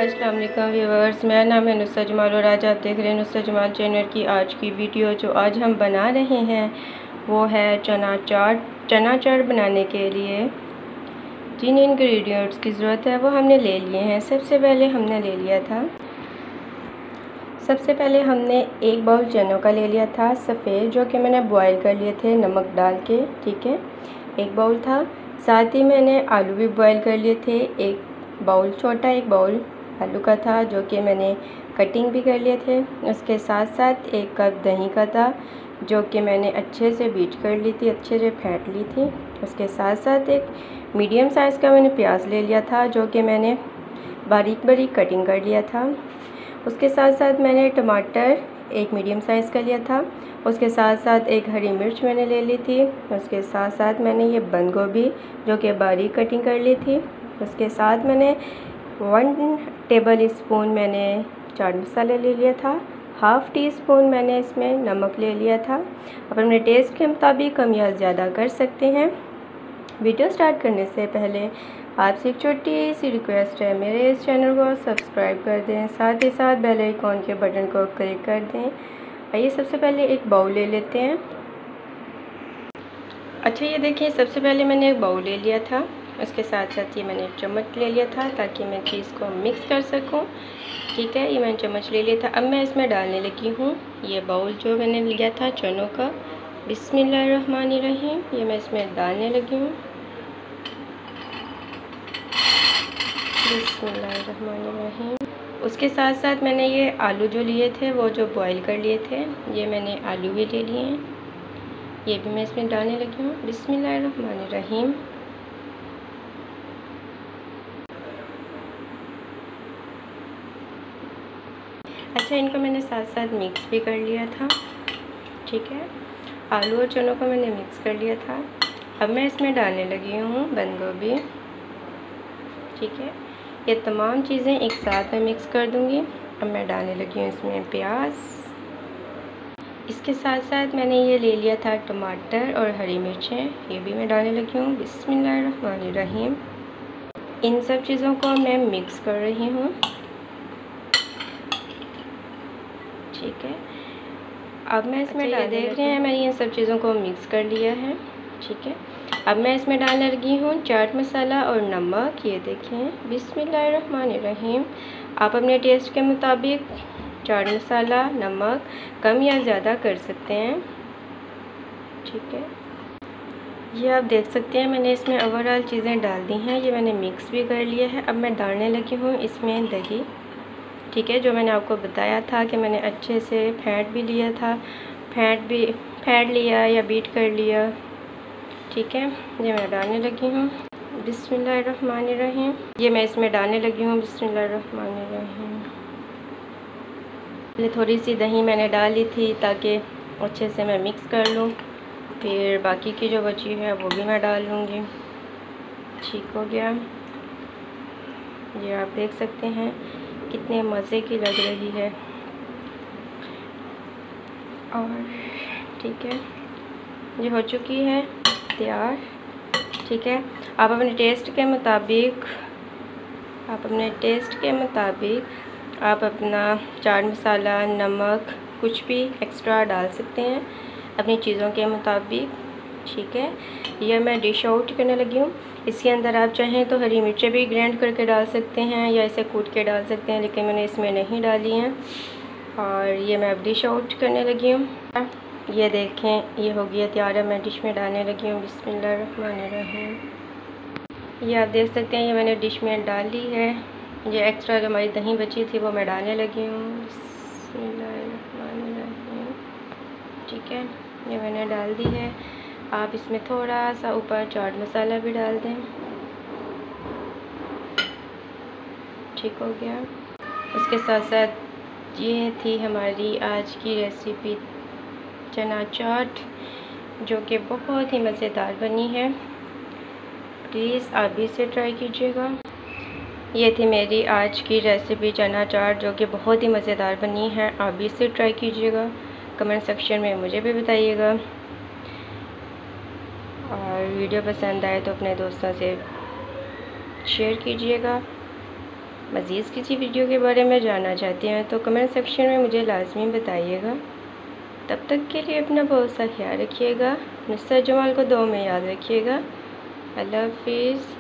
अस्सलाम वालेकुम व्यूअर्स, मेरा नाम है नुसरत जमाल और आज आप देख रहे हैं नुसरत जमाल चैनल की आज की वीडियो। जो आज हम बना रहे हैं वो है चना चाट। चना चाट बनाने के लिए जिन इंग्रेडिएंट्स की ज़रूरत है वो हमने ले लिए हैं। सबसे पहले हमने एक बाउल चनों का ले लिया था सफ़ेद, जो कि मैंने बॉईल कर लिए थे नमक डाल के। ठीक है, एक बाउल था। साथ ही मैंने आलू भी बॉईल कर लिए थे, एक बाउल छोटा एक बाउल आलू का था, जो कि मैंने कटिंग भी कर लिए थे। उसके साथ साथ एक कप दही का था, जो कि मैंने अच्छे से बीट कर ली थी, अच्छे से फेंट ली थी। उसके साथ साथ एक मीडियम साइज़ का मैंने प्याज ले लिया था, जो कि मैंने बारीक बारीक कटिंग कर लिया था। उसके साथ साथ मैंने टमाटर एक मीडियम साइज़ का लिया था। उसके साथ साथ एक हरी मिर्च मैंने ले ली थी। उसके साथ साथ मैंने ये बंद गोभी जो कि बारीक कटिंग कर ली थी। उसके साथ मैंने 1 टेबल स्पून मैंने चाट मसाला ले लिया था। हाफ़ टी स्पून मैंने इसमें नमक ले लिया था। अब अपने टेस्ट के मुताबिक कम या ज़्यादा कर सकते हैं। वीडियो स्टार्ट करने से पहले आपसे एक छोटी सी रिक्वेस्ट है, मेरे इस चैनल को सब्सक्राइब कर दें, साथ ही साथ बेल आइकॉन के बटन को क्लिक कर दें। आइए सबसे पहले एक बाउल ले लेते हैं। अच्छा, ये देखिए, सबसे पहले मैंने एक बाउल ले लिया था। उसके साथ साथ ये मैंने एक चम्मच ले लिया था ताकि मैं चीज़ को मिक्स कर सकूं। ठीक है, ये मैंने चम्मच ले लिया था। अब मैं इसमें डालने लगी हूँ ये बाउल जो मैंने लिया था चनों का। बिस्मिल्लाहिर्रहमानिर्रहीम, ये मैं इसमें डालने लगी हूँ। बिस्मिल्लाहिर्रहमानिर्रहीम। उसके साथ साथ मैंने ये आलू जो लिए थे वो जो बॉईल कर लिए थे, ये मैंने आलू भी ले लिए हैं, ये भी मैं इसमें डालने लगी हूँ। बिस्मिल्लाहिर्रहमानिर्रहीम। अच्छा, इनको मैंने साथ साथ मिक्स भी कर लिया था। ठीक है, आलू और चनों को मैंने मिक्स कर लिया था। अब मैं इसमें डालने लगी हूँ बंद गोभी। ठीक है, ये तमाम चीज़ें एक साथ में मिक्स कर दूँगी। अब मैं डालने लगी हूँ इसमें प्याज। इसके साथ साथ मैंने ये ले लिया था टमाटर और हरी मिर्चें, ये भी मैं डालने लगी हूँ। बिस्मिल्लाहिर्रहमानिर्रहीम। इन सब चीज़ों को मैं मिक्स कर रही हूँ। ठीक है, अब मैं इसमें देख रहे हैं मैंने इन सब चीज़ों को मिक्स कर लिया है। ठीक है, अब मैं इसमें डालने लगी हूँ चाट मसाला और नमक। ये देखें, बिस्मिल्लाहिर्रहमानिर्रहीम। आप अपने टेस्ट के मुताबिक चाट मसाला नमक कम या ज़्यादा कर सकते हैं। ठीक है, ये आप देख सकते हैं मैंने इसमें ओवरऑल चीज़ें डाल दी हैं। ये मैंने मिक्स भी कर लिया है। अब मैं डालने लगी हूँ इसमें दही। ठीक है, जो मैंने आपको बताया था कि मैंने अच्छे से फेंट भी लिया था, फेंट लिया या बीट कर लिया। ठीक है, ये मैं डालने लगी हूँ। बिस्मिल्लाहिर्रहमानिर्रहीम। ये मैं इसमें डालने लगी हूँ। बिस्मिल्लाहिर्रहमानिर्रहीम। ये थोड़ी सी दही मैंने डाली थी ताकि अच्छे से मैं मिक्स कर लूँ, फिर बाकी की जो बची है वो भी मैं डाल लूँगी। ठीक हो गया, ये आप देख सकते हैं कितने मज़े की लग रही है। और ठीक है, ये हो चुकी है तैयार। ठीक है, आप अपने टेस्ट के मुताबिक आप अपना चाट मसाला नमक कुछ भी एक्स्ट्रा डाल सकते हैं अपनी चीज़ों के मुताबिक। ठीक है, यह मैं डिश आउट करने लगी हूँ। इसके अंदर आप चाहें तो हरी मिर्चें भी ग्राइंड करके डाल सकते हैं या इसे कूट के डाल सकते हैं, लेकिन मैंने इसमें नहीं डाली हैं। और ये मैं अब डिश आउट करने लगी हूँ। ये देखें, ये हो गया तैयार है। मैं डिश में डालने लगी हूँ। बिस्मिल्लाहिर्रहमानिर्रहीम। ये आप देख सकते हैं ये मैंने डिश में डाल ली है। ये एक्स्ट्रा जो हमारी दही बची थी वो मैं डालने लगी हूँ। बिस्मिल्लाहिर्रहमानिर्रहीम। ठीक है, ये मैंने डाल दी है। आप इसमें थोड़ा सा ऊपर चाट मसाला भी डाल दें। ठीक हो गया। उसके साथ साथ ये थी हमारी आज की रेसिपी चना चाट, जो कि बहुत ही मज़ेदार बनी है। प्लीज़ आप भी इसे ट्राई कीजिएगा। ये थी मेरी आज की रेसिपी चना चाट, जो कि बहुत ही मज़ेदार बनी है। आप भी इसे ट्राई कीजिएगा। कमेंट सेक्शन में मुझे भी बताइएगा। और वीडियो पसंद आए तो अपने दोस्तों से शेयर कीजिएगा। मज़ीद किसी वीडियो के बारे में जानना चाहते हैं तो कमेंट सेक्शन में मुझे लाजमी बताइएगा। तब तक के लिए अपना बहुत सा ख्याल रखिएगा। नुसरत जमाल को दुआ में याद रखिएगा। अल्लाह हाफिज़।